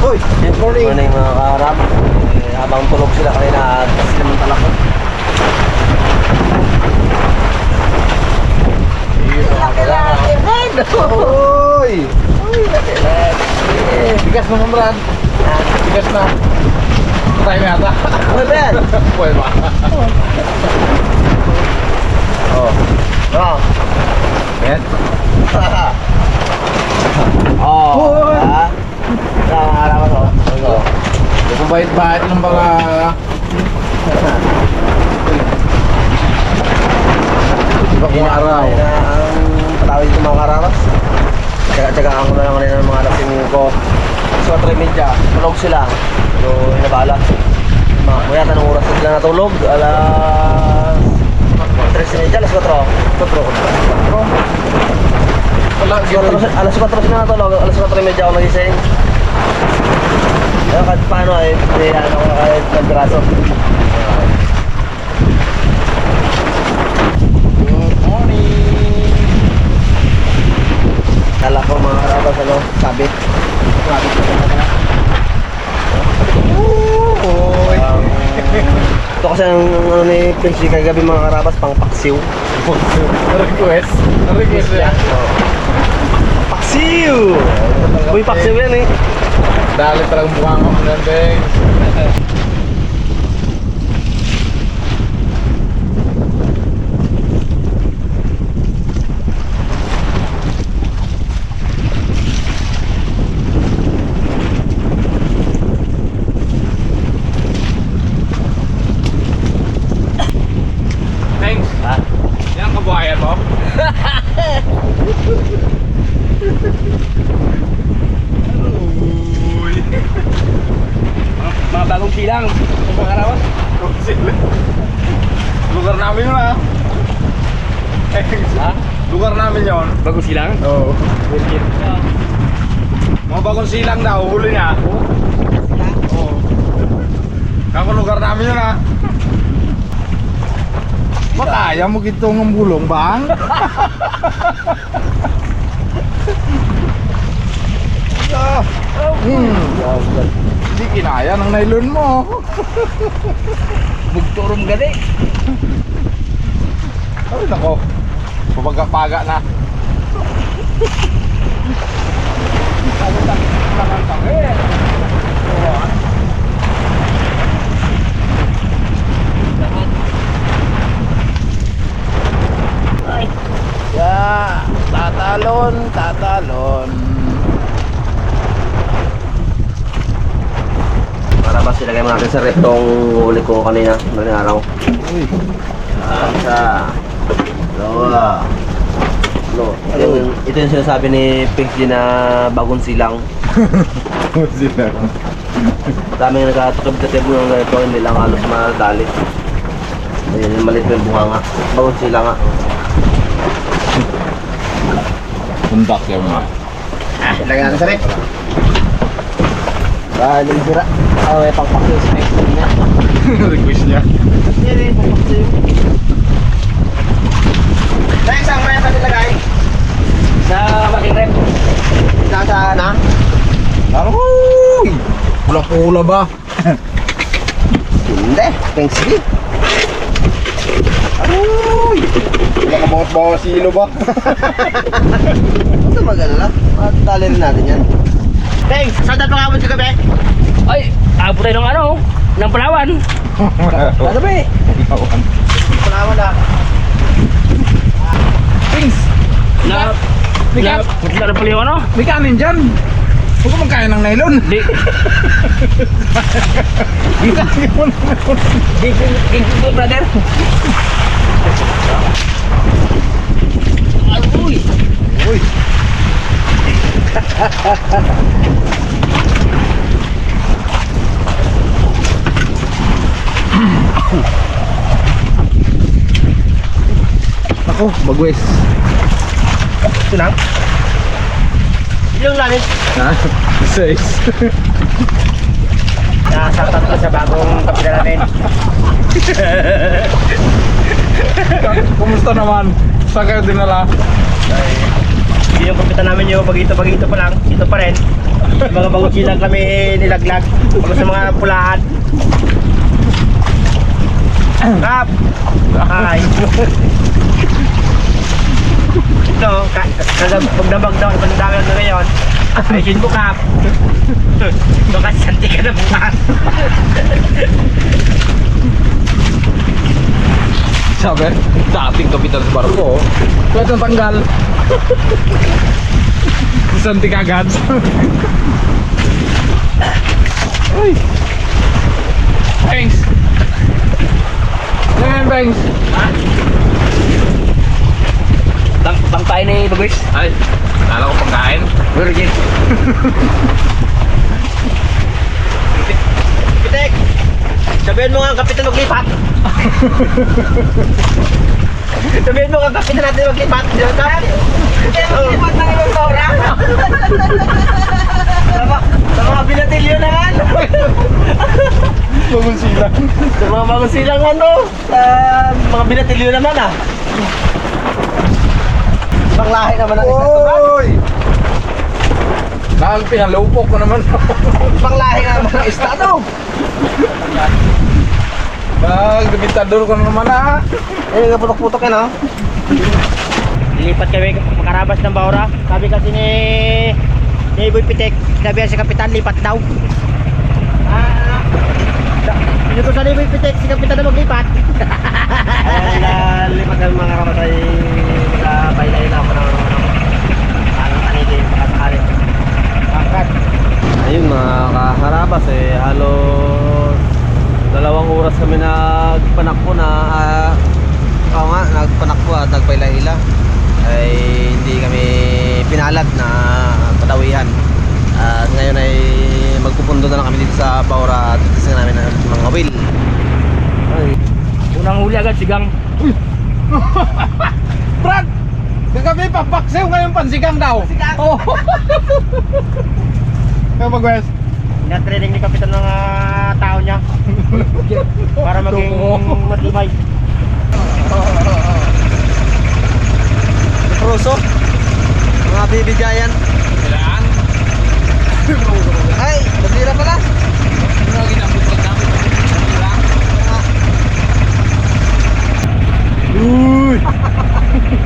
Uy, good morning. Morning mga kaharap. Habang tulog sila kanina, kasi naman talak ko. Uy! Bigas na Brad. Bigas na. Patay na yata. Uy, Ben! Pwede ba? Oh. Oh. Ben? Oh. Ha? Mga kaharap ko. Oh. Kung bait-bait ng mga... Ibang mga araw. Ang patawid ng mga kararas. Tsaga-tsagaan ko na lang kanina ng mga lasing ko. So, 3:30. Tulog sila. So, inabala. Kuya, tanong oras na sila natulog? Alas 3:30, alas 4. 4. Wala, Alas 4 sila natulog, alas 4:30 ako nagising. Kaya kahit paano ay ano ko kahit nagbraso. Good morning. Kala ko mga karabas ano, sabit. Sabit ko na. Uy. Ito kasi ang ano ni Prince kagabi mga karabas, pang paksiw. Request. Request yan. Paksiw! Uy, paksiw yan eh. Dali talagang buhang ako ng beng. Thanks. Ha? Yan ang kabuhayan mo? Uy. Mga bagong silang. Mga karawas. Lugar namin yun ah. Ha? Lugar namin yun. Bagong silang? Oo. Mga bagong silang daw, huli niya. Oo. Kako lugar namin yun ah. Makaya mo gitong ang bulong bang? Hindi kinaya ng nylon mo. Bugturong gali. Ay nako. Pabaga-paga na. Ya, tatalon. Para ba silagay mo natin sa rep tong huli ko kanina, noong araw. Uy. Sa dalawa. No, ito yung sinasabi ni Piggy na bagong silang. Sila. Daming nagkatutub-tutub ng ganito, hindi lang halos madali. Ayun, yung maliit yung bunga nga. Bagong silang nga. Pundak yan mga. Lagyan natin sa rep. Baling sira. May pangpakil sa next niya. Request niya. Yan eh, pangpakil. Dahil saan mo yan sa nilagay? Sa making rep. Sa na? Aroy! Pula-pula ba? Hindi, thanks you. Aroy! Wala ka bawat-bawat silo ba? Huwag ka mag-alala. Matali rin natin yan. Thanks! Saan tayo pangabot sa gabi? Ay, abot tayo ng ano, ng Palawan. Ano ba eh? Palawan na. Things! Na, Bigat! na pala yung ano? May kanin dyan! Huwag ka magkaya ng nylon! Di, Kanin mo ng nylon! gigit brother. Uy, Uy! Ako, bagwes. Ito lang. Ilang lalim? Ha? 6. Nasaktan ko sa bagong kapila natin. Kumusta naman? Saan kayo dinala? Yung kapitan namin yung bagito-bagito pa lang. Ito pa rin. Mga bagong silang kami nilaglag. Bago sa mga pulahan. Kap! Hi! Ito, pagdamag daw, pagdamag na ngayon. Ayusin mo, Kap! Baka santi ka na bukas. Sabi, dating kapitan sa barko. Pwede tanggal. Isanti kagad. Uy. Thanks. Ngayon, thanks. Bang tayo ni Bagwis. Ay, kala ko pagkain. Virgin. Pitek! Sabihin mo nga ang kapitan maglipat. Sabihin mo nga ang kapitan natin maglipat. Diyan ka? Maglipat na ibang tora. Sa mga binatilyo naman. Bagong silang. Sa mga bagong silang ano. Sa mga binatilyo naman ah. Panglahi naman ang isang tuban. Oy! Dahil pinalupok ko naman. Panglahi naman ang estado. Gabitador ko naman ah. Eh, kaputok-putok yan, ha? Lilipat kami makarabas ng Baura. Sabi kasi ni Boy Pitek, sinabi si Kapitan, lipat daw. Dito sa ni Boy Pitek, si Kapitan na maglipat. Lipat ng mga karabas ay nagpailayin ako ng kanilin, kakakari. Angkat. Ayun mga kaharabas halos 2 oras kami nagpanakbo na nagpanakbo at nagpaila-ila ay hindi kami pinalad na patawihan at ngayon ay magpupundo na lang kami dito sa Baura at kasi namin ng mga wheel. Unang huli agad, sigang. Brad! Kagabi pa baksew ngayon pansigang daw. Sigang! Oh. Kaya Bagwes. Ina-training ni Kapitan ng tao niya para maging matibay. Proso, mga bibigayan. Kailangan. Ay, nabira pala. Ano ginamit ko namin? Uy!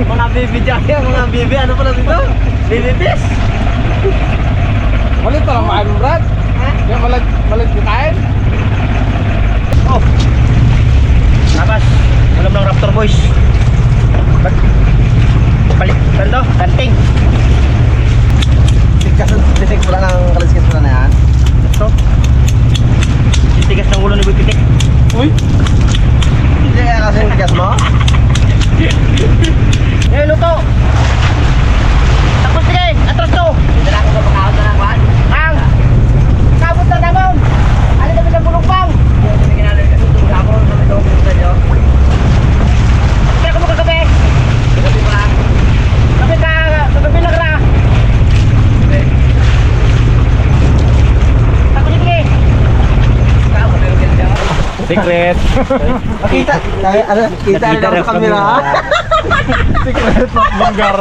Mga bibigayan, mga bibi, ano pala dito? Bibibis? Malit pa lang maayos, Brad. Kaya malit kain. Oh. Labas. Alam ng Raptor Boys. Balik. Bando. Kanting. Titik pala ng kaliskis pala na yan. Ito. Titigas ng ulo ni Boy Pitik. Uy! Hindi kaya kasi yung tigas mo? Eh, luto. Tapos sige. Atras to. Hindi na ako kapakahon na ng kuhan. Ang. Kabot na naman. Alin na ng bulong pang. Hindi ginalo yung tutulog ako sa may loob ng kanyo. Kaya mo kagabi. Kagabi pa. Kagabi lang ra. Tapos sige. Secret! Kita, ano, kita lang sa camera ha? Secret Banggar!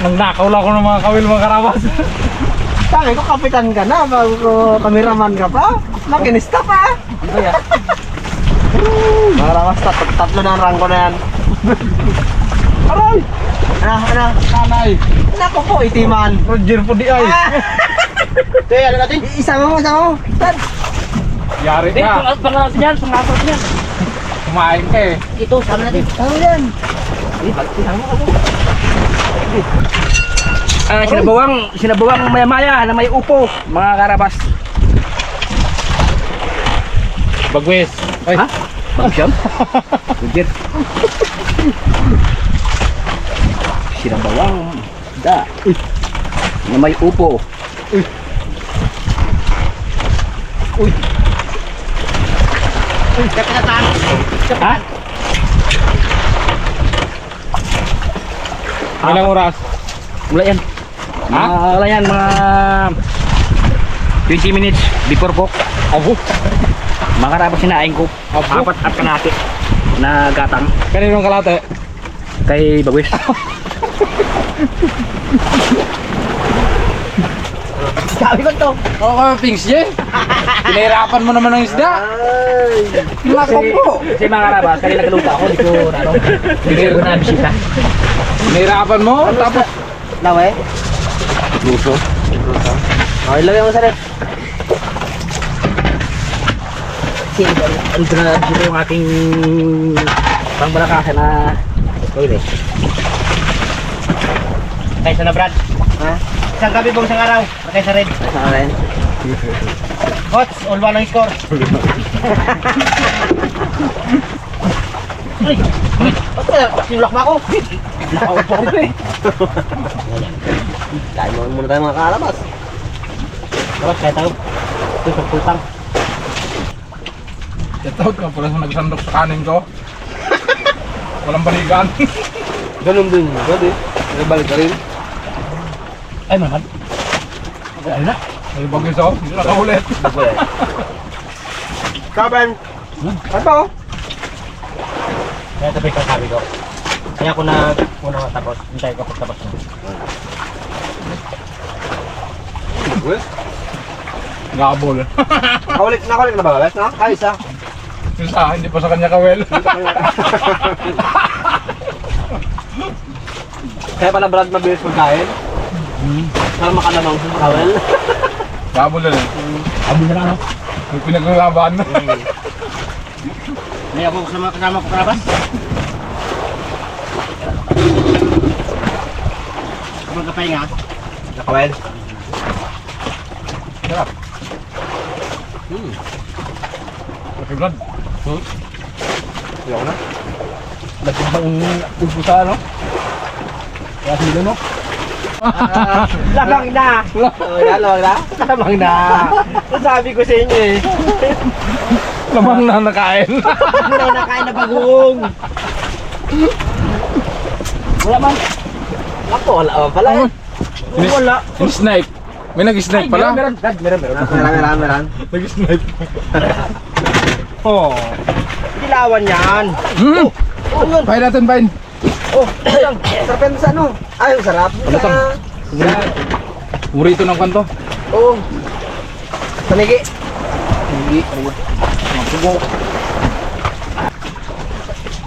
Nagnakaw lang ako ng mga kawil mga karabas. Sabi ko, kapitan ka na, bago ko cameraman ka pa. Makinista pa. Mga rawas, tatlo na ang rangko na yan. Aray! Ano? Nanay! Nako po, itiman. Roger po di ay! Sige, ano natin? Isama mo. Tad. Yari Hindi, ka! pangalas niyan, pangalas niyan. Kumain ka eh! Ito, sama natin. Ano yan? Sinabawang maya-maya na may upo, mga karabas. Bagwes! Ay! Ha? Bagsyan? Legit. Sinabawang da. Na may upo. Uy. Kapitatan. Ha? Ilang oras? Mula yan. Ha? Wala yan, mga 20 minutes before cook. Abo! Mga karabas sinaing ko. Abo! 4 at kanati na gatang Kaninong kalate? kay Bagwis. Sabi ko to. Oo ka, Pings J. Pinahirapan mo naman ng isda. Ay! Nako po. Kasi mga karabas, kanina nagluto ako, hindi ko, ano, hindi ko na bisita. Pinahirapan mo, tapos... Lawe? Luso. Okay, lagay mo sa rep. Kasi, ando na dito yung aking pangbalakasa na toilet. Kaysa na, Brad. Ha? Isang gabi po, isang araw. Kaysa red. Saan rin? Hots, all one ang score. Ay! Ba't sinulak mo ako? Nakaupo ko ito eh. Kain mo muna tayo mga karabas. Dapat kaya tayo. Ito sa pultang. Shoutout ka pala sa nagsandok sa kanin ko. Walang balikan. Ganun din. Pwede. Balik ka rin. Ay, mamad. Ay na. May bagis ako, hindi nakaulit. Kaban! Ano ba? Kaya tabi ka sabi ko. Kaya ako na muna matapos. Hintay ko pagtapos mo. Gabol. Nakaulit na ba? Bes, no? Ayos ah. Isa, hindi pa sa kanya kawel. Kaya pala Brad mabilis magkain. Para makalamang sa kawel. Gabol na rin. Abo na lang, no? May pinaglalaban. May ako kasama ko karabas. Magkapahinga. Nakawel. Sarap. Okay, Brad. Ayaw na. Nagpapang upo sa ano? Kaya sila, no? Lamang na! Lamang na? Lamang na! Sabi ko sa inyo eh. Lamang na nakain. Hindi na nakain na bagong. Wala man. Ako, wala pala eh. Wala. Snipe. May nag-snipe pala. Meron. Meron. Nag-snipe. Oh. Dilawan yan. Hmm. Oh, yun. Pahin natin, pahin. Oh, yan. Sarap yan sa ano? Ay, sarap. Palatang. Murito ng kanto. Oo. Panigi. Hindi. Magsugo.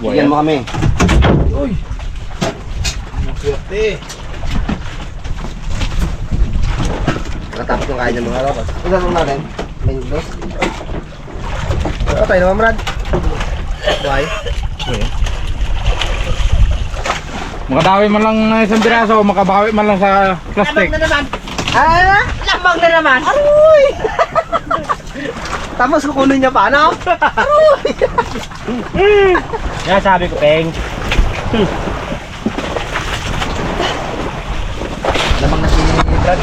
Bigyan mo kami. Uy. Swerte. Nakatapos yung kain ng mga robot. Ilan lang natin? May dos. Okay naman, Brad. Why? Makadawi man lang ng isang piraso, makabawi man lang sa plastic. Lamang na naman. Ah! Lamang na naman. Aroy! Tapos kukunin niya pa, ano? Yan sabi ko, Peng. Lamang na si Brad.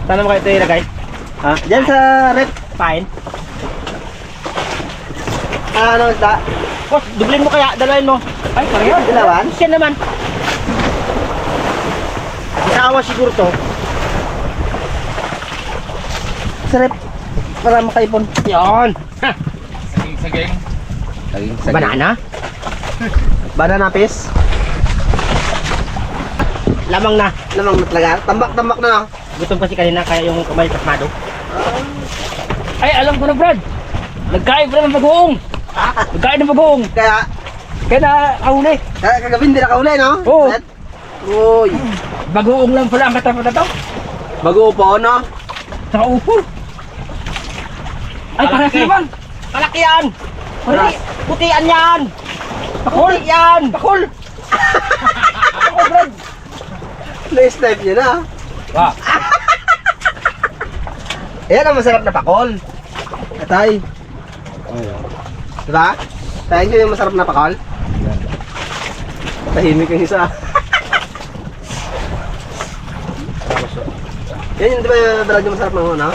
Saan naman kayo ito ilagay? Ha? Diyan sa rep. Pain. Ano isda? Boss, dublin mo kaya, dalayin mo. Ay, pareho. Dilawan? Siya naman. Isawa siguro to. Sa rep. Para makaipon. Yan. Saging. Banana. Banana fish. Lamang na. Lamang na talaga. Tambak na. Gutom kasi kanina kaya yung kamay kasmado. Ay, alam ko na, Brad. Nagkain pala ng bagoong. Nagkain ng bagoong. Kaya, Kaya na kahuli. kagabi hindi nakahuli, no? Oo. Brad? Uy. Bagoong lang pala ang katapat na to. Bago po, no? Saka upo. Ay, parehas Malaki. naman. Malaki yan. Paras. Putian yan. Pakul. Puti yan. Pakul. Ako, Brad. Na-snipe niya na. Ah, Ayan ang masarap na pakol. Atay. Diba? Tayo nyo yung masarap na pakol. Tahimik yung isa. Yan yung diba balad yung masarap ng ano?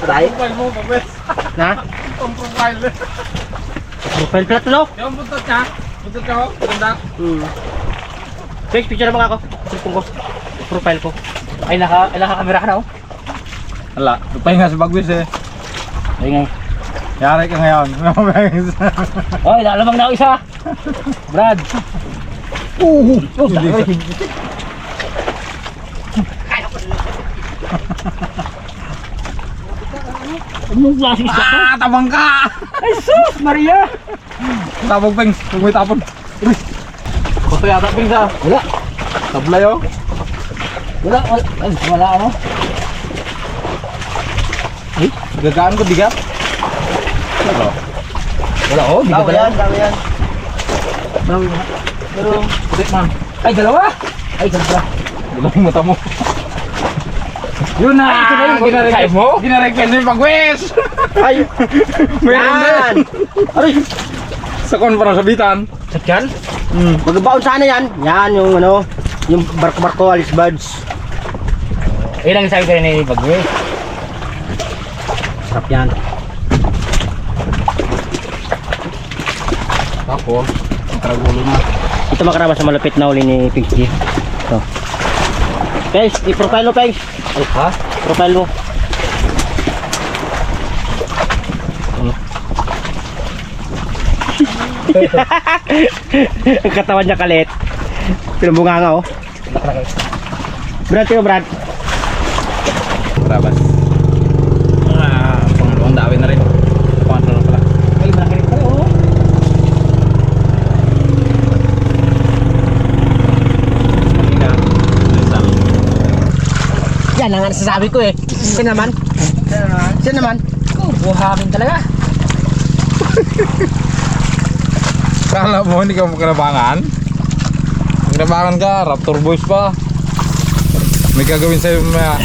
Atay? Profile mo, pabes. Na? Ang profile. Profile plat lo. Yung buntot niya. Buntot ka ho. Ganda. Take picture mo nga ako. Cellphone ko. Profile ko. ay naka-camera ka na, oh. Hala, pahinga sa bagwis eh. Ay nga. Yari ka ngayon. Oy, lalamang na ako isa. Brad. Oh, taray. Anong klase isda to? Tabang ka! Ay, sus, Maria! Tabang, Peng. Huwag mo itapon. Basta yata, Peng, sa Wala. tablay, oh. Wala, ay, wala ano? Gagaan ko, bigat. Ano? Wala, oh, di ka Dami yan, dami yan. Pero, puti man. Ay, dalawa! Ay, ganda. Diba yung mata mo? Yun na! Ay, ito na yung Ginarequest mo? Ginarequest mo yung pag-wes! Ay! Meron Yan! din! Aray! Sa konferang sabitan. Sakyan? Magbaon sana yan. Yan yung ano, yung barko-barko, alis buds. Ilang sabi ka rin ni Bagwe? Sarap yan. Ako, ang karagulo na. Ito makarabas sa malupit na uli ni Pigsy. Ito. Guys, i-profile mo, Pigs. Ay, ha? Profile mo. Ang katawan niya kalit. Pinabunga nga, oh. Brad, Brad. Karabas. Pangalawang dawin na rin. Pangatlo na pala. Ay, malaki rin pala, oh. Yan ang nasasabi ko eh. Siya naman. Siya naman. Oh, buhangin talaga. Kala mo hindi ka makinabangan? Makinabangan ka, Raptor Boys pa. May gagawin sa'yo mamaya.